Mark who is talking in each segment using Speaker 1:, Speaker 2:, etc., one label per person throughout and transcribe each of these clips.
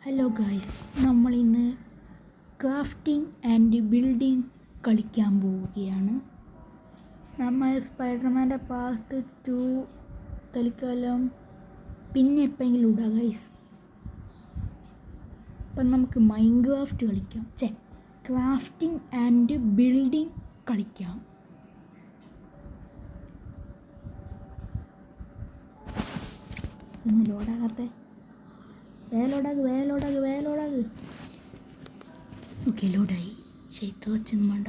Speaker 1: Hello guys, നമ്മളിന്ന് crafting and building കളിക്കാൻ പോവുകയാണ്. നമ്മൾ സ്പൈഡർമാൻ്റെ പാർട്ട് 2 തൽക്കാലം പിന്നെ എപ്പോഴെങ്കിലും ഇടാം ഗൈസ്. അപ്പം നമുക്ക് മൈൻക്രാഫ്റ്റ് കളിക്കാം, ക്രാഫ്റ്റിംഗ് ആൻഡ് ബിൽഡിംഗ് കളിക്കാം. ഇന്ന് ലോഡാകാത്ത വേലോടാക്. ഓക്കെ, ലോഡായി. ചെയ്ത് വെച്ചൊന്നും വേണ്ട.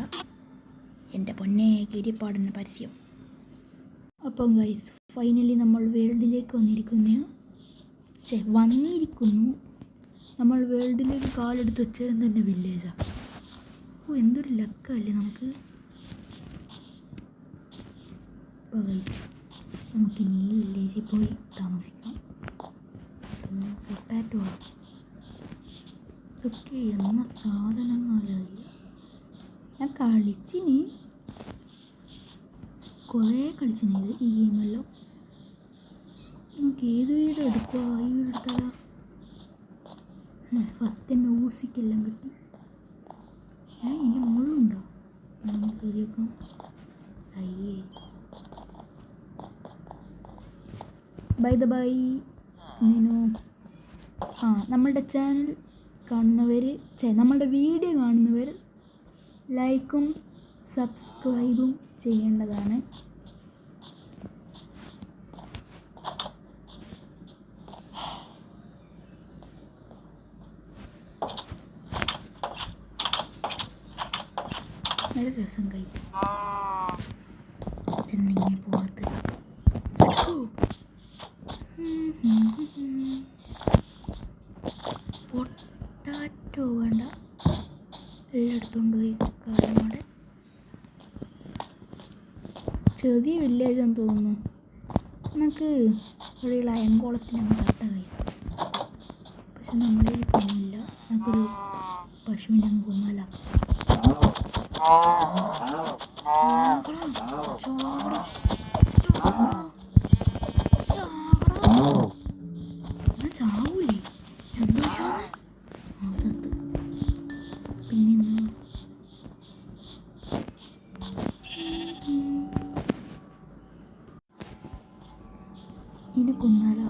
Speaker 1: എൻ്റെ പൊന്നെ കിരിപ്പാടിന് പരസ്യം. അപ്പം ഗൈസ്, ഫൈനലി നമ്മൾ വേൾഡിലേക്ക് വന്നിരിക്കുന്നു. നമ്മൾ വേൾഡിലേക്ക് കാലെടുത്ത് വെച്ചാൽ തന്നെ വില്ലേജാണ്. എന്തൊരു ലക്കല്ലേ നമുക്ക്. അപ്പോൾ ഗൈസ്, നമുക്കിനി ഈ വില്ലേജിൽ പോയി താമസിക്കാം. പൊട്ടാറ്റോ ഇതൊക്കെ എന്ന സാധനങ്ങളല്ല. ഞാൻ കുറേ കളിച്ചിനി ഈ ഗെയിമെല്ലാം. നമുക്ക് ഏത് വീട് എടുക്കുക, ഈ വീട് എടുത്താലോ. ഫസ്റ്റ് തന്നെ മ്യൂസിക്കെല്ലാം കിട്ടി. എൻ്റെ മോളുണ്ടോ? നമുക്ക് കയറി വെക്കാം. അയ്യേ, ബൈ നമ്മളുടെ ചാനൽ കാണുന്നവർ, നമ്മളുടെ വീഡിയോ കാണുന്നവർ ലൈക്കും സബ്സ്ക്രൈബും ചെയ്യേണ്ടതാണ്. നല്ല രസം കഴിക്കും. എന്നിങ്ങനെ പോകാത്ത പൊട്ടാറ്റോ വേണ്ട, എല്ലാം എടുത്തുകൊണ്ട് പോയി കാലമാടെ. ചെറിയ വില്ലേജാന്ന് തോന്നുന്നു. നമുക്ക് ഇവിടെയുള്ള അയൻകോളത്തിന് അങ്ങ് കട്ട കൈ. പക്ഷെ നമ്മളെ പോകുന്നില്ല. നമുക്കൊരു പശുവിൻ്റെ അങ്ങ് കൊന്നാല. ചാവൂലേ? എന്താ പിന്നെ ഇതിനെ കൊന്നാലോ?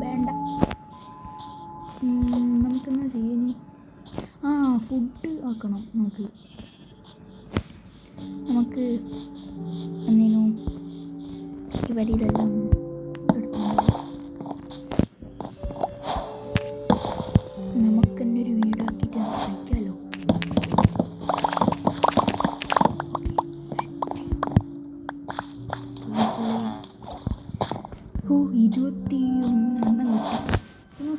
Speaker 1: വേണ്ട. നമുക്കെന്നാ ചെയ്യാനി? ഫുഡ് ആക്കണം. നമുക്ക് എന്നേനു ഇവരിതെല്ലാം നമുക്ക് തന്നെ ഒരു വീടാക്കിയിട്ട് കഴിക്കാമല്ലോ. 21 കിട്ടി.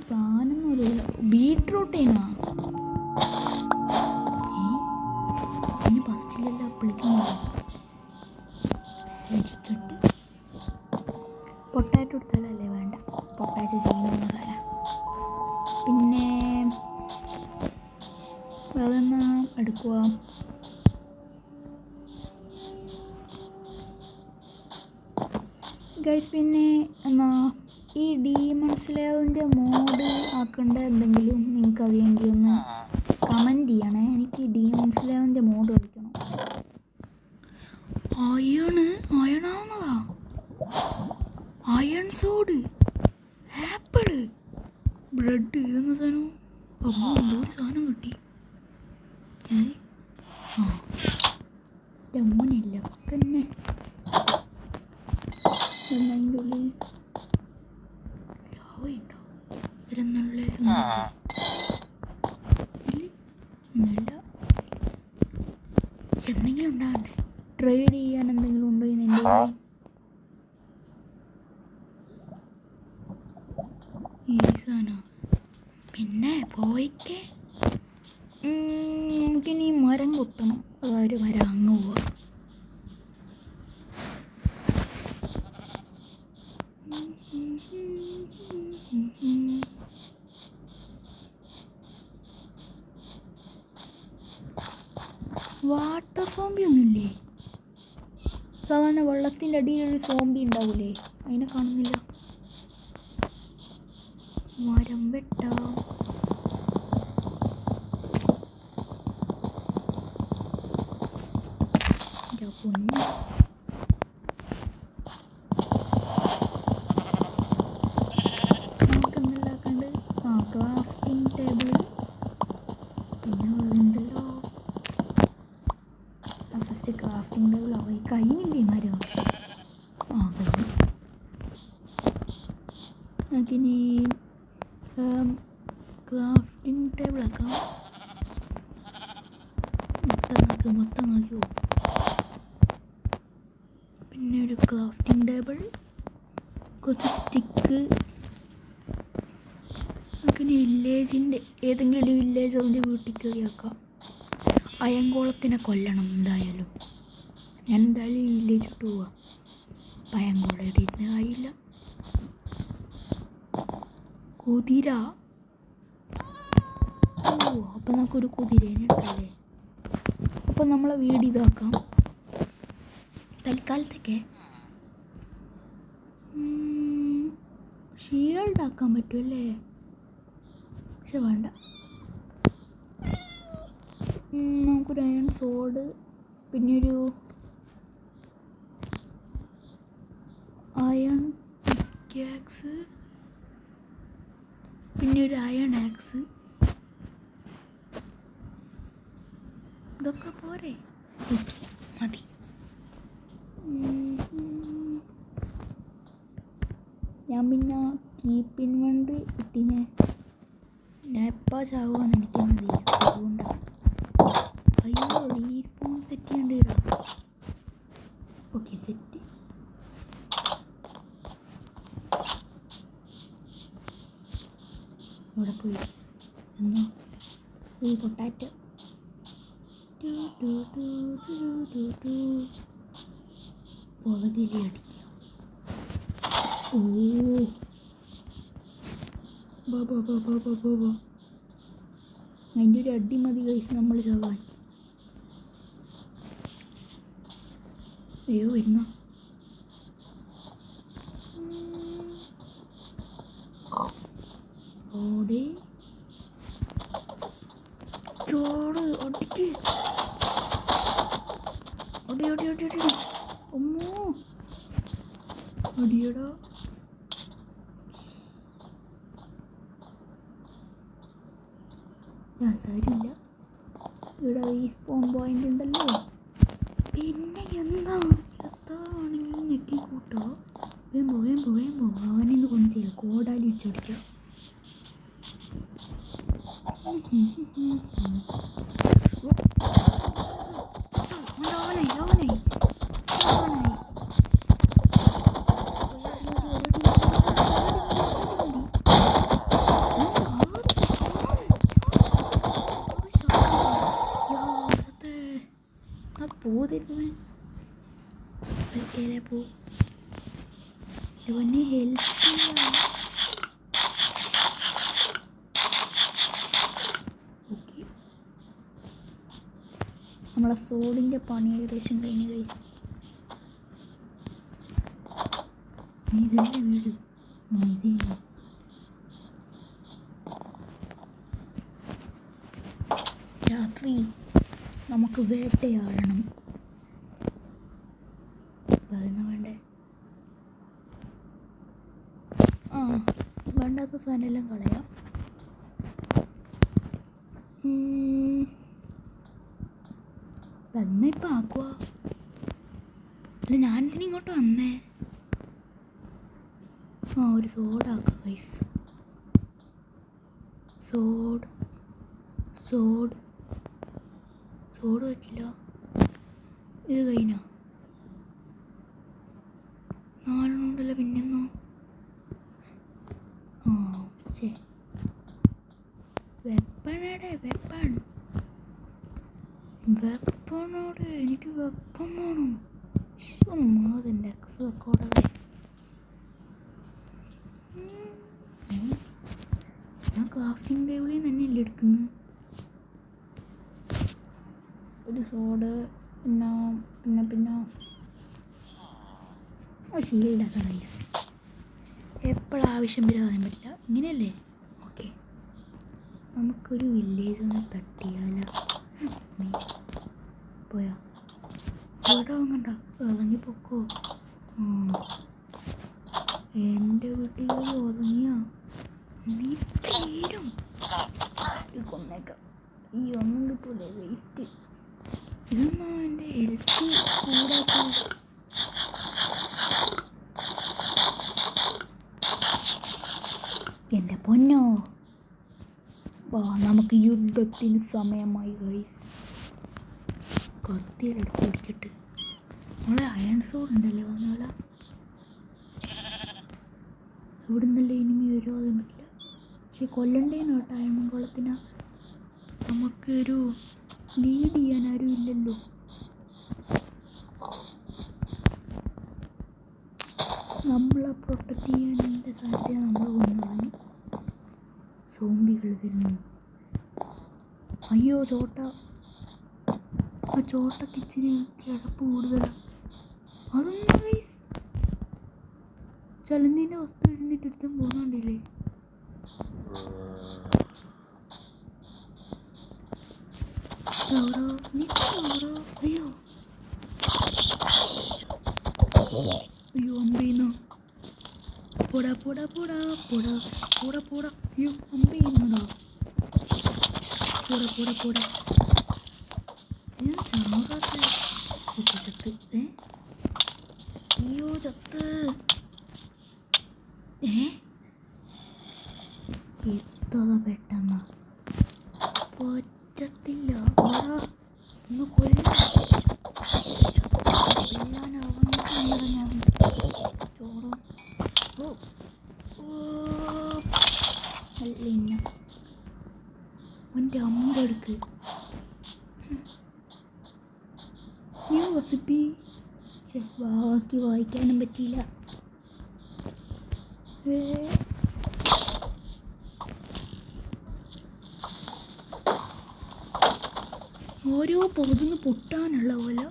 Speaker 1: സാധനം അറിയില്ല. ബീട്രൂട്ടേനാ അതിന് ഫസ്റ്റിലല്ല അപ്പിളിക്കുന്നില്ല. പൊട്ടാറ്റോ എടുത്താലല്ലേ? വേണ്ട, പൊട്ടാറ്റോ ചെയ്യുന്ന കാല. പിന്നെ അതെന്നാ എടുക്കുക? ഗൈസ്, പിന്നെ എന്നാ ഈ ഡീമൺ സ്ലേയറിൻ്റെ മോഡ് ആക്കേണ്ട എന്തെങ്കിലും നിങ്ങൾക്ക് അറിയെങ്കിൽ ഒന്ന് കമൻറ്റ് ചെയ്യണേ. എനിക്ക് ഡീമൺ സ്ലേയറിൻ്റെ മോഡ് കളിക്കണം. അയണാവുന്നതാ. അയൺ സോഡ്, ആപ്പിള്, ബ്രെഡ്, ഇതെന്ന സാധനം. അപ്പോൾ എന്തോരു സാധനം കിട്ടി. മോനില്ല തന്നെ. അതിൻ്റെ ഉള്ളിൽ ലാവയുണ്ടോ? ഇതിലൊന്നുള്ള എന്തെങ്കിലും ഉണ്ടാകണ്ടേ? ട്രേഡ് ചെയ്യാൻ എന്തെങ്കിലും ഉണ്ടോ ഇന്ന് എൻ്റെ? ഈ സാധനം പിന്നെ പോയിക്കേ. നമുക്കിനി മരം കുത്തണം. അതൊരു മരം അങ്ങ് പോവാം. വാട്ടർ സോംബി ഒന്നുമില്ലേ? സാധാരണ വെള്ളത്തിൻ്റെ അടിയിലൊരു സോംബി ഉണ്ടാവൂലേ? അതിനെ കാണുന്നില്ല. മരം വെട്ടാം. പൊന്നു നമുക്ക് എന്തെല്ലാക്കണ്ട്. ക്രാഫ്റ്റിംഗ് ടേബിൾ പിന്നെ എന്തല്ലോ. ഫസ്റ്റ് ക്രാഫ്റ്റിംഗ് ടേബിൾ ആയി കഴിഞ്ഞില്ലേ മരം. കഴിഞ്ഞു. നമുക്കിനി ക്രാഫ്റ്റിംഗ് ടേബിൾ ആക്കാം. മൊത്തം ആക്കിയോ. പിന്നെ ഒരു ക്രാഫ്റ്റിംഗ് ടേബിൾ, കുറച്ച് സ്റ്റിക്ക്. നമുക്കിനി വില്ലേജിൻ്റെ ഏതെങ്കിലും ഒരു വില്ലേജ് അതിൻ്റെ വീട്ടിൽ കയറി ആക്കാം. അയങ്കോളത്തിനെ കൊല്ലണം എന്തായാലും. ഞാൻ എന്തായാലും ഈ വില്ലേജ് ഇട്ട് പോവാം. അയങ്കോളം ഇടിയിട്ട് കാര്യമില്ല. കുതിര. അപ്പം നമുക്കൊരു കുതിരേനെ എടുക്കല്ലേ. അപ്പം നമ്മളെ വീട് ഇതാക്കാം തൽക്കാലത്തൊക്കെ. ഷീൽഡ് ആക്കാൻ പറ്റുമല്ലേ? പക്ഷെ വേണ്ട. നമുക്കൊരു അയൺ സോഡ്, പിന്നെ ഒരു അയൺ പിക്കാക്സ്, പിന്നെ ഒരു അയൺ ആക്സ്. ഇതൊക്കെ പോരെ? മതി. ഞാൻ പിന്നെ കീപ്പ് ഇൻവെൻ്ററി ഇട്ടിനെ. ഞാൻ എപ്പോൾ ചാവുകയെന്ന് എനിക്കൊന്നുമില്ല. അതുകൊണ്ടാണ്. അയ്യോ ഈ ഫോൺ സെറ്റ് ചെയ്യേണ്ടി വരാം. Okay set. ഇവിടെ പോയി എന്നാ ഈ പൊട്ടാറ്റോ പുറകിലേ അടിക്കാം. ഓ അതിൻ്റെ ഒരു അടി മതി കഴിച്ച് നമ്മൾ ചാവാൻ. അയ്യോ വരുന്ന ഓടി ചോട് ഒടിക്ക്. ഒടി ഒടി ഒടി ഒടി. ഒമ്മോ ഒടിയടാ. സാരില്ല. ഇവിടെ ഈ സ്പോൺ പോയിന്റ് ഉണ്ടല്ലോ. പിന്നെ എന്താ എത്താണെങ്കിൽ ഞെക്കി കൂട്ടോ. വേമ്പോ അവനിന്ന് കൊണ്ടില്ല. കോടാലി വെച്ചടിക്കാം. പോതിരുന്നേ പോ. ഇവനെ ഹെൽപ്പ് ചെയ്യാം. ഓക്കെ നമ്മളെ സോഡിൻ്റെ പണി ഏകദേശം കഴിഞ്ഞ് കഴിച്ചു. ഇതെൻ്റെ വീട്. ഇതേ രാത്രി നമുക്ക് വേട്ടയാടണം. വേണ്ടേ? വേണ്ടാത്ത സാധനമെല്ലാം കളയാം. ഇപ്പം ആക്കുക. അല്ല ഞാനിതിന് ഇങ്ങോട്ട് വന്നേ. ഒരു സോഡാക്കാം ഗൈസ്. സോഡ് വെച്ചില്ല. ഇത് കഴിഞ്ഞോ? 4 ഉണ്ടല്ലോ. പിന്നെന്നോ വെപ്പണോട് എനിക്ക് വെപ്പം വേണം. അതിൻ്റെ എക്സ് റെക്കോർഡായി. ഞാൻ ക്രാഫ്റ്റിംഗ് ടേബിളിൽ തന്നെ അല്ലേ എടുക്കുന്നത്. ഒരു സോഡ് പിന്നെ ഷീൽഡാക്കാം ഗൈസ്. എപ്പോഴാവശ്യം വരും അറിയാൻ പറ്റില്ല. ഇങ്ങനെയല്ലേ നമുക്കൊരു വില്ലേജ് ഒന്ന് തട്ടിയാല. നീ പോയാ ഇവിടെ വാങ്ങണ്ട, ഇറങ്ങി പൊക്കോ. എൻ്റെ വീട്ടിൽ ഒതുങ്ങിയ നീ തീരും. കൊന്നേക്കാം. ഈ ഒന്നും കിട്ടൂലേ, വേസ്റ്റ്. ഇതൊന്നും എൻ്റെ ഹെൽത്ത് കൂടാത്ത. എൻ്റെ പൊന്നോ, വാ നമുക്ക് യുദ്ധത്തിന് സമയമായി. ഗൈസ് കത്തിയിലെടുത്ത് പിടിക്കട്ടെ. നമ്മളെ അയൺ സോഡ് ഉണ്ടല്ലേ, വന്നാല ഇവിടെ നിന്നല്ലേ ഇനിമി വരുമോ അറിയാൻ പറ്റില്ല. പക്ഷെ കൊല്ലണ്ടേനോ കേട്ടോ അയൺകുളത്തിനെ. നമുക്കൊരു ലീഡ് ചെയ്യാൻ ആരും ഇല്ലല്ലോ. നമ്മളെ പ്രൊട്ടക്റ്റ് ചെയ്യാൻ എൻ്റെ സാധ്യത നമ്മൾ കൊണ്ടുവന്നു. സോംബികൾ വരുന്നു. അയ്യോ ചോട്ട, ആ ചോട്ടക്ക് ഇച്ചിരി കിടപ്പ് കൂടുതലാണ്. അതൊന്നും ചലന്തീൻ്റെ വസ്തു എഴുന്നിട്ട് എടുത്തും പോകുന്നുണ്ടില്ലേ. അയ്യോ അയ്യോ അമ്പീന്നോ. പോടാ പോടാ പോടാ പോടാ പോടാ പോടാ. അയ്യോ അമ്പീന്നോടാ. പോടാ പോടാ പോടാ. ചത്ത്. അയ്യോ ചത്ത്. എത്ര പെട്ടെന്ന് പറ്റത്തില്ല. ഒന്ന് കൊല്ലാൻ ഞാൻ ചോറും അല്ല എൻ്റെ അമ്പെടുക്ക്. New recipe. ബാക്കി വായിക്കാനും പറ്റിയില്ല. ഓരോ പൊതുന്ന് പൊട്ടാനുള്ള പോലെ.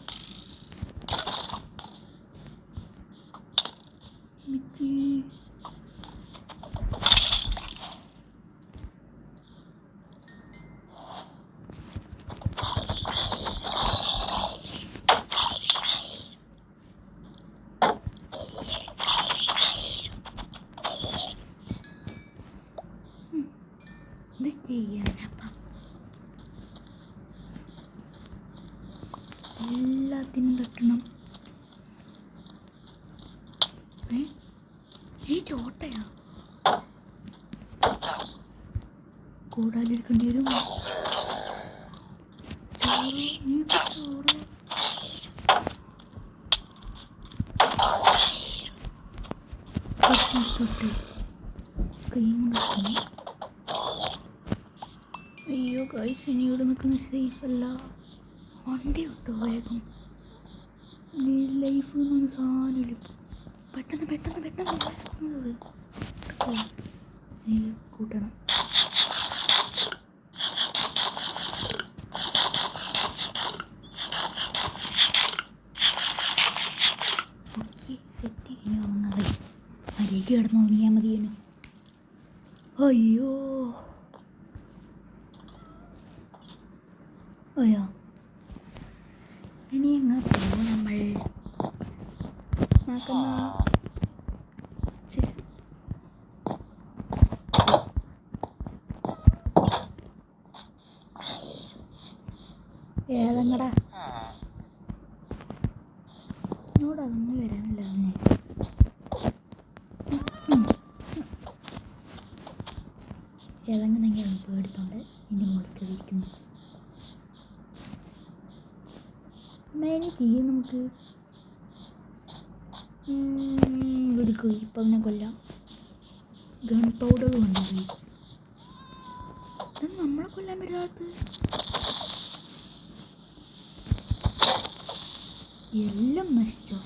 Speaker 1: ഇത് ചെയ്യാനപ്പം എല്ലാത്തിനും തട്ടണം. ഈ ചോട്ടയാ കൂടാലിരിക്കേണ്ടി വരും. ചോറ് അയ്യോ ഗൈസ്, ഇനി ഇവിടെ നിൽക്കുന്ന സേഫ് അല്ല. വണ്ടി വിട്ടോ വേഗം. ലൈഫ് എന്നൊരു സാധനമില്ല. പെട്ടെന്ന് പെട്ടെന്ന് പെട്ടെന്ന് കൂട്ടണം. Okay set. ഇനി വന്നത് അരികെ കിടന്ന് ഉറങ്ങിയാൽ മതിയേനു. അയ്യോ അയ്യോ ഇനി എങ്ങ പോവും നമ്മൾ. ഏതങ്ങടാ എന്നോട് അതൊന്നും വരാനില്ല. തന്നെ ഏതെങ്കിലും പേടിത്തോണ്ട് എൻ്റെ മുകളിലിരിക്കുന്നു. മേനി ചെയ്യും നമുക്ക്. എടുക്കുക ഇപ്പം തന്നെ കൊല്ലാം. ഗൺ പൗഡർ കൊണ്ടുപോയി. ഇതൊന്നും നമ്മളെ കൊല്ലാൻ പറ്റാത്ത. എല്ലാം നശിച്ചോ.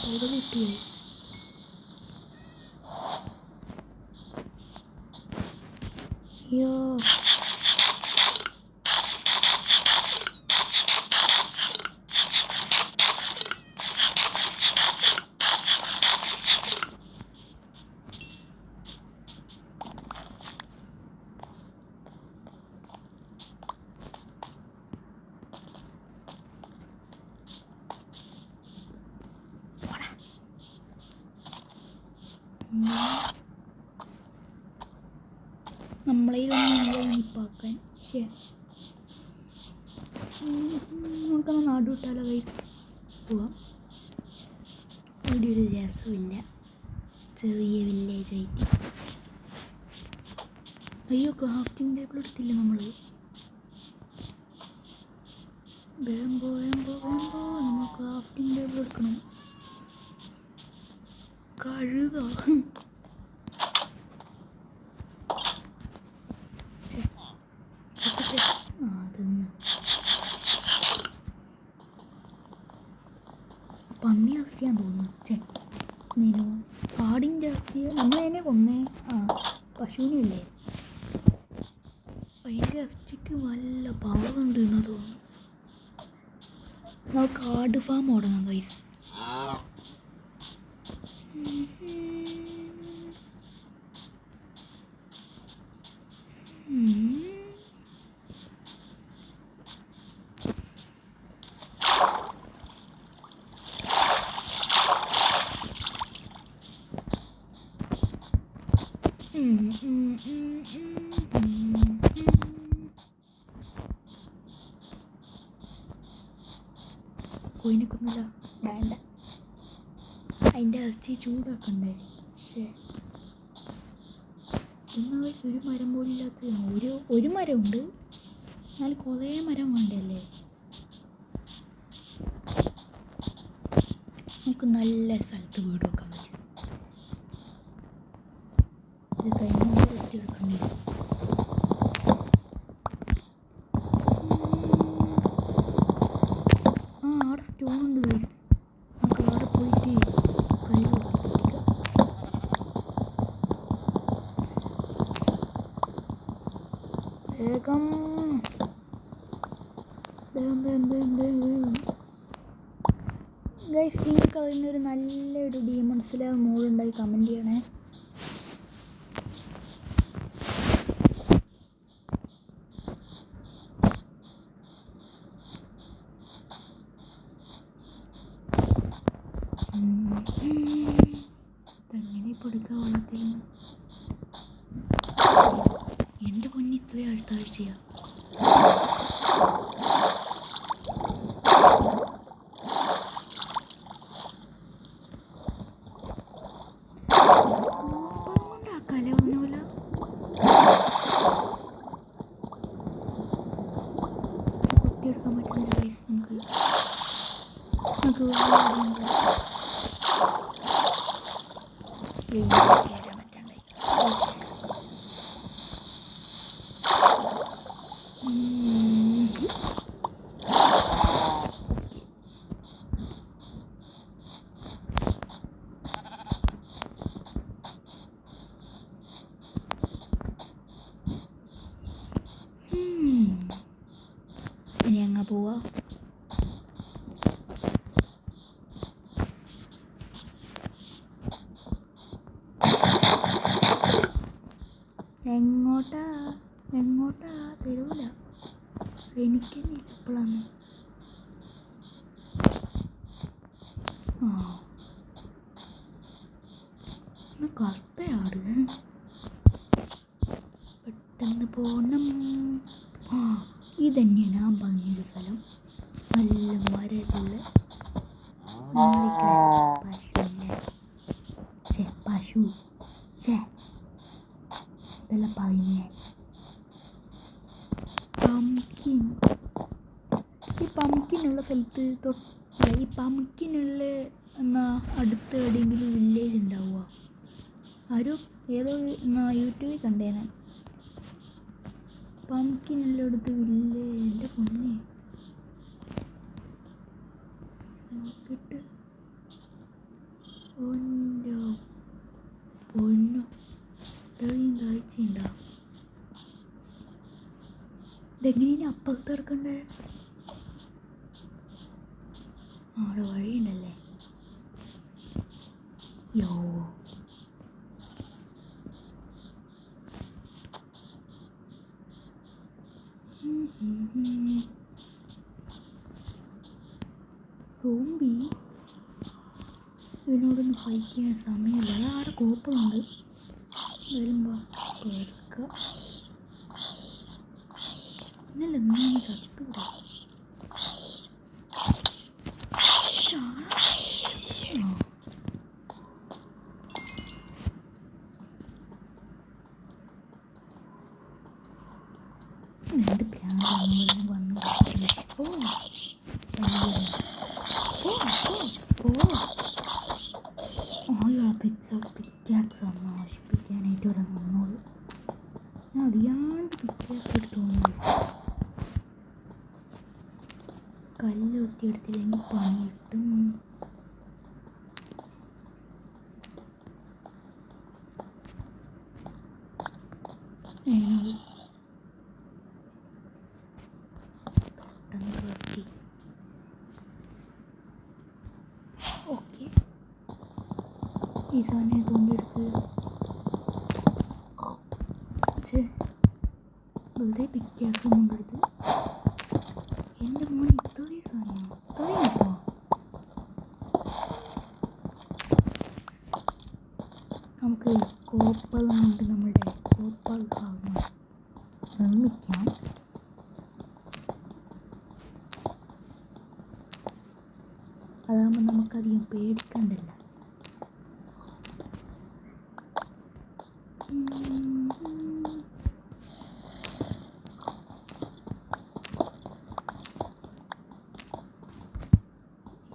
Speaker 1: പൗഡർ കിട്ടിയോ? അയ്യോ നമ്മളതിലൊന്നും നിപ്പാക്കാൻ. ശേ, നമുക്കൊന്ന് നാട് വിട്ടാലോ കൈ പോവാം. ഇവിടെ ഒരു രസമില്ല, ചെറിയ വില്ലേജ് ആയിട്ട്. അയ്യോ, ക്രാഫ്റ്റിംഗ് ടേബിൾ എടുത്തില്ല നമ്മൾ. വേമ്പോ നമ്മൾ ക്രാഫ്റ്റിംഗ് ടേബിൾ എടുക്കണം. കഴുത പന്നി ഇറച്ചിയാൻ തോന്നുന്നു. നീനോ ആടിൻ്റെ ഇറച്ചി നമ്മളതിനെ കൊന്നേ. പശുവിനല്ലേ. അതിൻ്റെ ഇറച്ചിക്ക് നല്ല പവറുണ്ട് എന്ന് തോന്നുന്നു. നമുക്ക് ആട് ഫാം തുടങ്ങാം ഗൈസ്. കോയിനൊക്കൊന്നുമില്ല, വേണ്ട. അതിൻ്റെ ഇറച്ചി ചൂടാക്കണ്ടേ. പക്ഷേ എന്നാൽ ഒരു മരം പോലും ഇല്ലാത്ത ഒരു മരമുണ്ട്, എന്നാൽ കുറേ മരം വേണ്ടല്ലേ. നമുക്ക് നല്ല സ്ഥലത്ത് വീട് വെക്കാൻ കഴിയും. ഇത് കഴിഞ്ഞ വെച്ചെടുക്കണ്ടേ. ആടെ സ്റ്റോൺ ഉണ്ട് ഗൈസ്. നമുക്ക് അവിടെ പോയിട്ട് കല്ല് വേഗം ഗൈസ്. നിങ്ങൾക്ക് അതിനൊരു നല്ലൊരു ഡീമൺ സ്ലെയർ മോഡുണ്ടായി കമൻറ്റ് ചെയ്യണേ. എങ്ങനെ കൊടുക്കുക വെള്ളത്തിൽ. എൻ്റെ പൊന്നി ഇത്രയും അടുത്താഴ്ചയാ. കൊണ്ടാക്കാല്ലേ ഒന്നുമില്ല. കുത്തിയെടുക്കാൻ പറ്റുന്ന പൈസ നമുക്ക് ചേരാൻ പറ്റാണ്ടായി. ഇനി അങ്ങ് പോവാ. എങ്ങോട്ടാ തരൂല. എനിക്ക് ഇപ്പോഴാണ് കറുത്തയാട്. പെട്ടെന്ന് പോണം. ഇതന്നെയാണ് ഞാൻ പറഞ്ഞൊരു സ്ഥലം. നല്ല മരമുള്ള പശു ഇതെല്ലാം പറഞ്ഞേ. ഈ പംകിനുള്ള സ്ഥലത്ത് ഈ പംകിനുള്ള എന്നാ അടുത്ത് എവിടെയെങ്കിലും വില്ലേജ് ഉണ്ടാവുക? ഏതോ യൂട്യൂബിൽ കണ്ടേനെ. പംകിനുള്ളടുത്ത് വില്ലേജ്. എൻ്റെ പൊന്നെ നോക്കിട്ട് പൊന്നോ ഇത്രയും താഴ്ചയുണ്ടാവും. ഇതെങ്ങനെയാണ് അപ്പുറത്ത് കിടക്കണ്ടേ? അവിടെ വഴിയുണ്ടല്ലേ. യോ സോംബി ഇവനോടൊന്ന് ഫൈറ്റ് ചെയ്യാൻ സമയമില്ല. അതാടെ കോപ്പുണ്ട് വരുമ്പോ കേൾക്കുക. ഇന്നലെ എന്താണ് ചത്തുകൂടാ. എന്ത് പ്രാന്താണ് വന്നു. ഓ അയാളെ പിക്കാക്സ് നശിപ്പിക്കാനായിട്ട് ഇവിടെ നിന്നോളൂ. ഞാൻ അറിയാണ്ട് പിക്കാക്സ് എടുത്ത് തോന്നുന്നു. കല്ല് ഒത്തിയെടുത്തില്ലെങ്കിൽ പണി കിട്ടും. ഓക്കെ ഈ സാധനം കൊണ്ടെടുക്കുക. പക്ഷേ വെറുതെ പിക്കാക്സ് കൊണ്ടെടുത്ത് എൻ്റെ മോൻ ഇത്രയും സാധനം ഇത്രയും കേട്ടോ. നമുക്ക് കോപ്പളം കൊണ്ട് നമ്മളുടെ കോപ്പൽ ഭാഗം നിർമ്മിക്കാം. അതാകുമ്പോൾ നമുക്കധികം പേടിക്കണ്ടല്ല.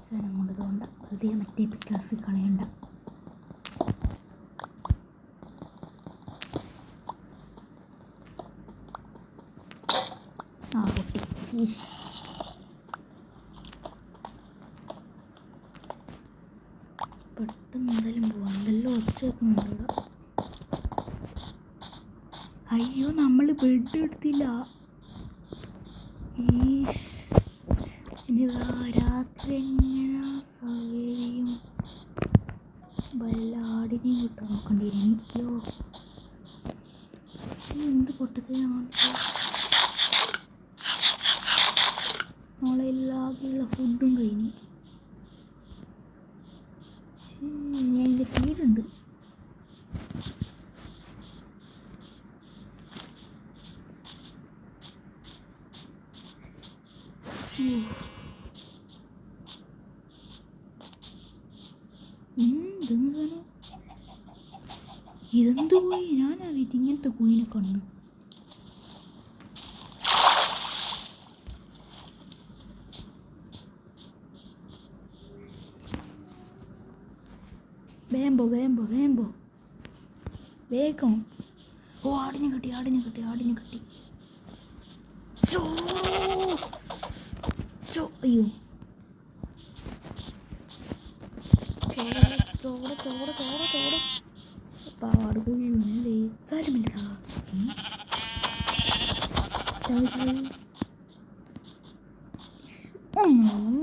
Speaker 1: സാധനം കൊണ്ടതുകൊണ്ട് വെറുതെ മറ്റേ പിക്കാസ് കളയണ്ട. ആ പൊട്ടി. പെട്ടെന്ന് എന്തായാലും പോവാം. എന്തെല്ലാം ഒച്ച വെക്കുന്നുണ്ട് ഇവിടെ. അയ്യോ നമ്മൾ ബെഡ് എടുത്തില്ല. ഇനിതാ രാത്രി എങ്ങനെ സൗകര്യം വല്ല ആടിനെയും കിട്ടാൻ നോക്കണ്ടി വരും. എനിക്കോ എന്ത് പൊട്ടത്തിനാണ്. നാളെ എല്ലാവർക്കുള്ള ഫുഡും കഴിഞ്ഞു. ഞാൻ എൻ്റെ ഫീഡുണ്ട്. ഇതെന്ത് പോയി? ഞാനറിയിട്ട് ഇങ്ങനത്തെ കുയിനെ കണ്ണു. വേമ്പോ വേമ്പോ വേമ്പോ വേഗം. ഓ ആടിനെ കിട്ടി ആടിനെ കിട്ടി ആടിനെ കിട്ടി. അയ്യോ ചോട ചോട ചോട ചോട പാവാട് കുഴിയുന്നല്ലേ. സാരമില്ലടാ.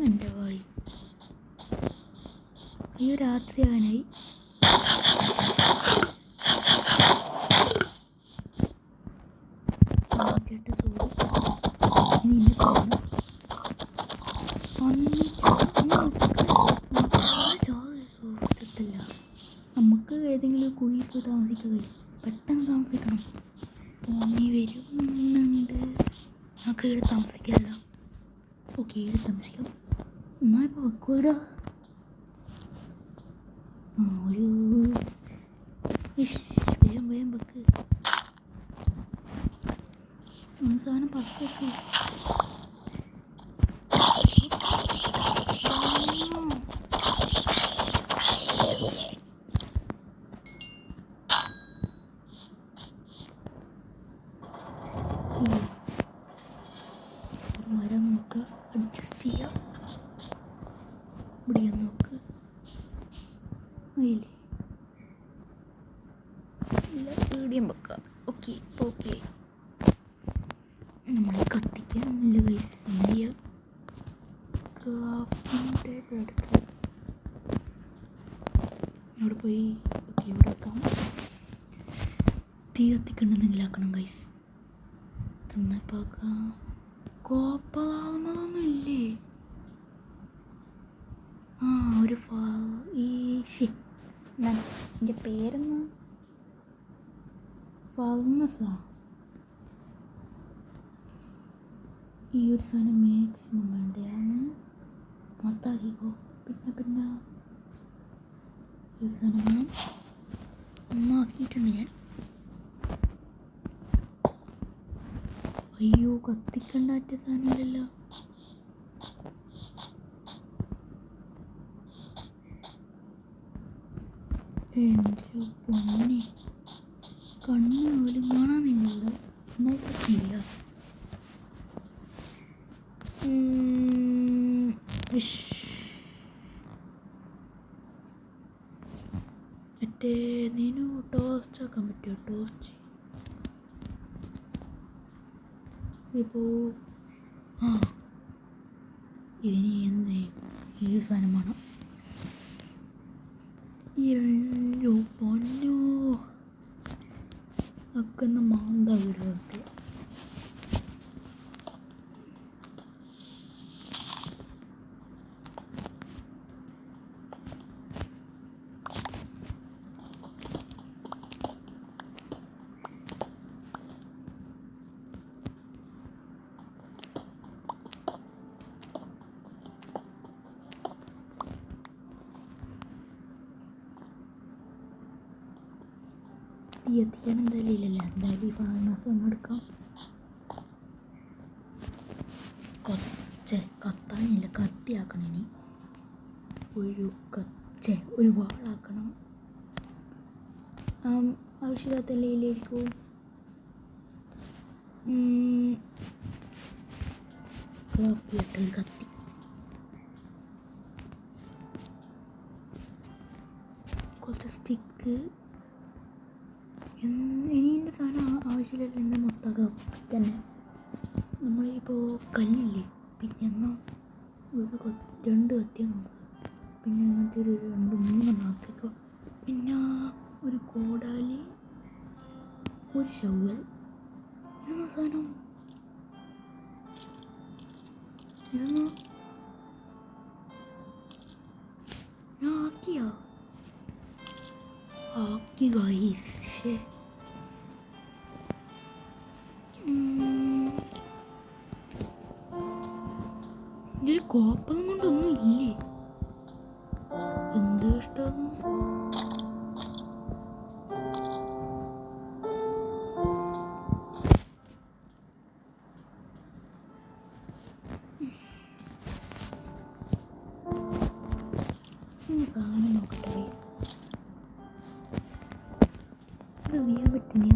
Speaker 1: എൻ്റെ വായി. അയ്യോ രാത്രിയാനായി. കേട്ട സോറി. ഇനി കാണും. നമുക്ക് ഏതെങ്കിലും കുഴിയിൽ പോയി താമസിക്കുക. പെട്ടെന്ന് താമസിക്കണം. ഓണി വരുന്നുണ്ട്. നമുക്ക് ഇവിടെ താമസിക്കാമല്ലോ. ഓക്കെ ഇവിടെ താമസിക്കാം. എന്നാൽ ഇപ്പോൾ വെക്കൂടാ. ഒരു വേഗം വേഗം വെക്ക്. സാധനം പത്ത് വെക്ക്. മരം നമുക്ക് അഡ്ജസ്റ്റ് ചെയ്യാം. ഇവിടെ നോക്ക്. ഇല്ല പേടിയും വെക്കാം. ഓക്കെ ഓക്കെ നമ്മളെ കത്തിക്കാൻ നല്ല വലിയ എടുത്ത് അവിടെ പോയി. ഓക്കെ ഇവിടെ വെക്കാം. തീ കത്തിക്കണ്ടെന്നെങ്കിലും ആക്കണം ഗൈസ്. തിന്നപ്പാക്കാം. കോപ്പളാവുന്നതൊന്നും ഇല്ലേ? ആ ഒരു എൻ്റെ പേരെന്നാ ഫൗമസാ. ഈ ഒരു സാധനം മാക്സിമം വേണ്ടതാണ്. മൊത്തമാക്കിക്കോ. പിന്നെ ഈ ഒരു സാധനം വേണം. ഒന്നാക്കിയിട്ടുണ്ട് ഞാൻ. അയ്യോ, കത്തിക്കണ്ട പറ്റിയ സാധനമില്ലല്ലോ. എൻ്റെ പൊന്നെ, കണ്ണ് പോലും കാണാൻ നിന്നൂടെ നോക്കില്ല. മറ്റേ നീനു ടോസ്റ്റ് ആക്കാൻ പറ്റുമോ? ടോസ്റ്റ് ഇപ്പോൾ ഇതിന് എന്ത് ഈ സാധനം വേണം. പൊന്നോ, അക്കുന്ന മാന്ത വീടുകൾക്ക്. എത്തിക്കാൻ എന്തായാലും ഇല്ലല്ലോ. എന്തായാലും ഈ ഫാർമസ് എടുക്കാം. കത്താനില്ല, കത്തിയാക്കണം. ഇനി ഒരു വാളാക്കണം. ആവശ്യമില്ലാത്ത ഇലയിലേക്കും ഒരു കത്തി. കുറച്ച് സ്റ്റിക്ക്. ഇനിൻ്റെ സാധനം ആവശ്യമില്ല. എൻ്റെ മൊത്തം തന്നെ നമ്മളിപ്പോൾ കല്ലില്ലേ, പിന്നെ എന്നാൽ ഒരു 2 കത്തി നോക്കുക. പിന്നെ അങ്ങനത്തെ ഒരു 2-3 ആക്കിക്കോ. പിന്നെ ഒരു കോടാലി, ഒരു ഷവൽ. ഇതെന്ന സാധനം? ഇതെന്നാ ഞാൻ ആക്കി ഗൈസ്. ഇതൊരു കോപ്പൊന്നും കൊണ്ടൊന്നും ഇല്ലേ. എന്ത് ഇഷ്ടം. സാധനം നോക്കട്ടെ. ഇത് അറിയാൻ പറ്റുന്ന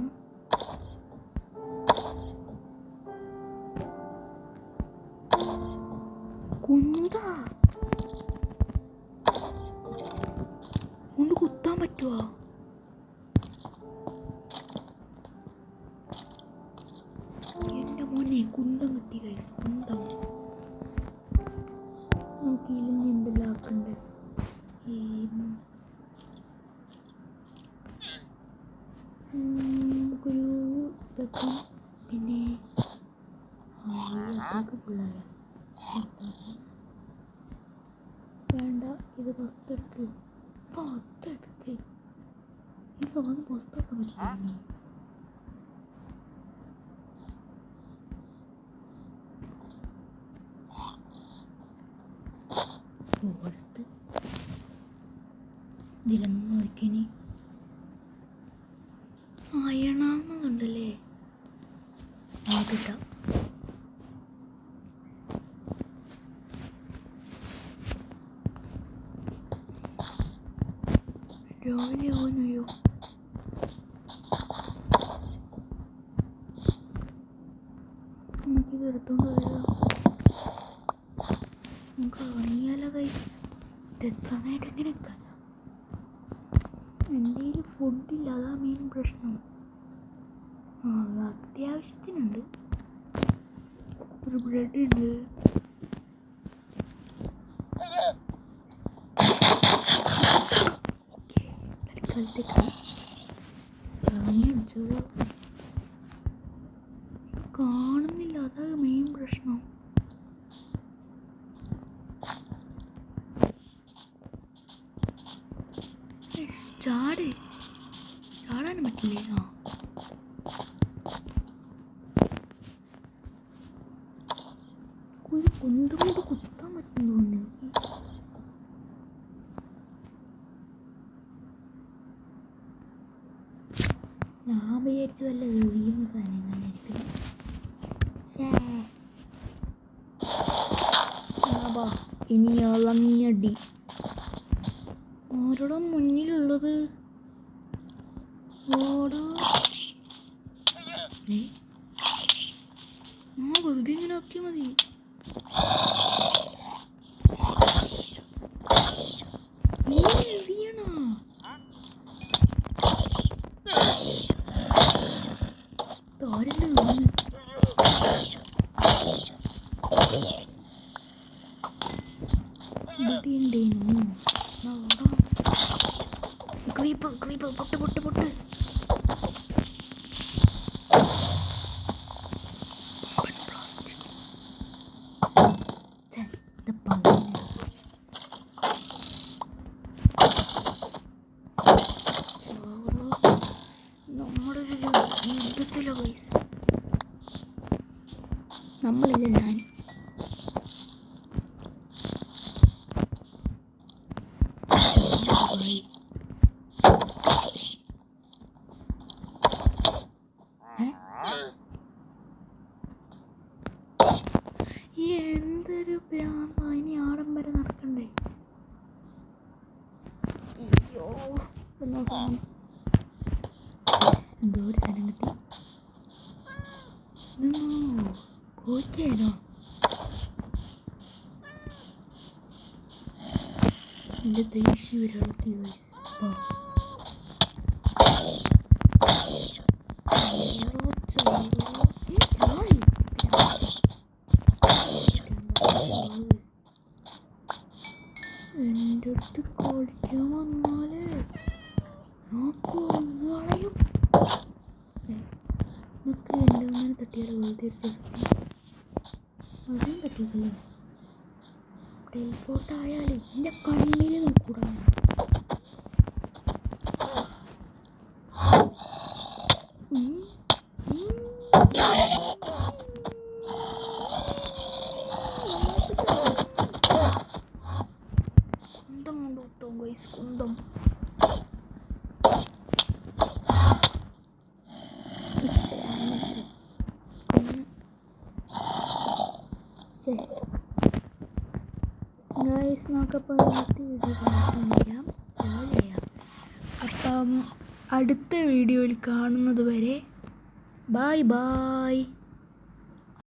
Speaker 1: കൊണ്ട് കുത്താൻ പറ്റുമോ? എൻ്റെ മോനെ കുന്തം കിട്ടി കഴിയും. കുന്തം നമുക്ക് ഇതിൽ എന്തെല്ലാം ആക്കണ്ടേ? നമുക്കൊരു ഇതൊക്കെ. പിന്നെ അതൊക്കെ ഫുള്ളായ വേണ്ട. ഇത് പുസ്തകെടുക്ക്. ഈ സാധനം പുസ്തകം പറ്റില്ല. ഓർത്ത് ഇതിലൊന്നും നോക്കിനി അയണാകുന്നുണ്ടല്ലേ. ആകിട്ടാം. രാവിലെ ആവുന്നയോ? നമുക്കിത് എടുത്തോണ്ട് വരാം. നമുക്ക് ഇറങ്ങിയാലോ കൈ. ഇതെത്താനായിട്ട് എങ്ങനെ എത്താൻ? എൻ്റെ കയ്യിൽ ഫുഡില്ല, അതാ മെയിൻ പ്രശ്നം. അത്യാവശ്യത്തിനുണ്ട്. ഒരു ബ്രെഡ് ഉണ്ട്. ഓക്കെ, തൽക്കാലത്തേക്ക് ഇറങ്ങി വെച്ചോളൂ. കാണുന്നില്ല, അതാ മെയിൻ പ്രശ്നം. ഒരു കുന്തം കൊണ്ട് കുത്താൻ പറ്റുന്നു തോന്നുന്നു എനിക്ക്. ഞാൻ വിചാരിച്ചു വല്ല എറിയുന്ന സാധനം ഞാനായിരിക്കും. ഇനി ഇളങ്ങിയടി. ആരുടെ മുന്നിലുള്ളത്? വെറുതെ ഇങ്ങനെ ആക്കിയാൽ മതി. നീ എറിയണ തോരല്ലേ ഇവിടെയുണ്ടേനു. ക്രീപ്പ് ക്രീപ്പ് പൊട്ട് പൊട്ട് പൊട്ട്. നമ്മുടെ യുദ്ധത്തിലോ ഗൈസ്, നമ്മളില്ല ഞാൻ. എന്തൊരു ഭ്രാന്ത, ഇനി ആഡംബരം നടക്കണ്ടേ? അയ്യോ എന്തോ ഒരു സ്ഥലം കിട്ടി. പോയിക്കാനോ? എൻ്റെ ദേശീയ ഒരാൾക്ക് എൻ്റെ അടുത്ത് കളിക്കാൻ വന്നാലേ കളയും. നമുക്ക് എൻ്റെ അങ്ങനെ തട്ടിയാലോ? വെറുതെ അതും പറ്റില്ലേ? ടെലിപ്പോർട്ടായാലും എൻ്റെ കണ്ണിൽ നോക്കൂടാ. കുന്തം കൊണ്ട് കിട്ടോ ഗൈസ്? കുന്തം ഗൈസ് നോക്കപ്പോൾ അപ്പം അടുത്ത വീഡിയോയിൽ കാണുന്നത് വരെ ബൈ ബൈ.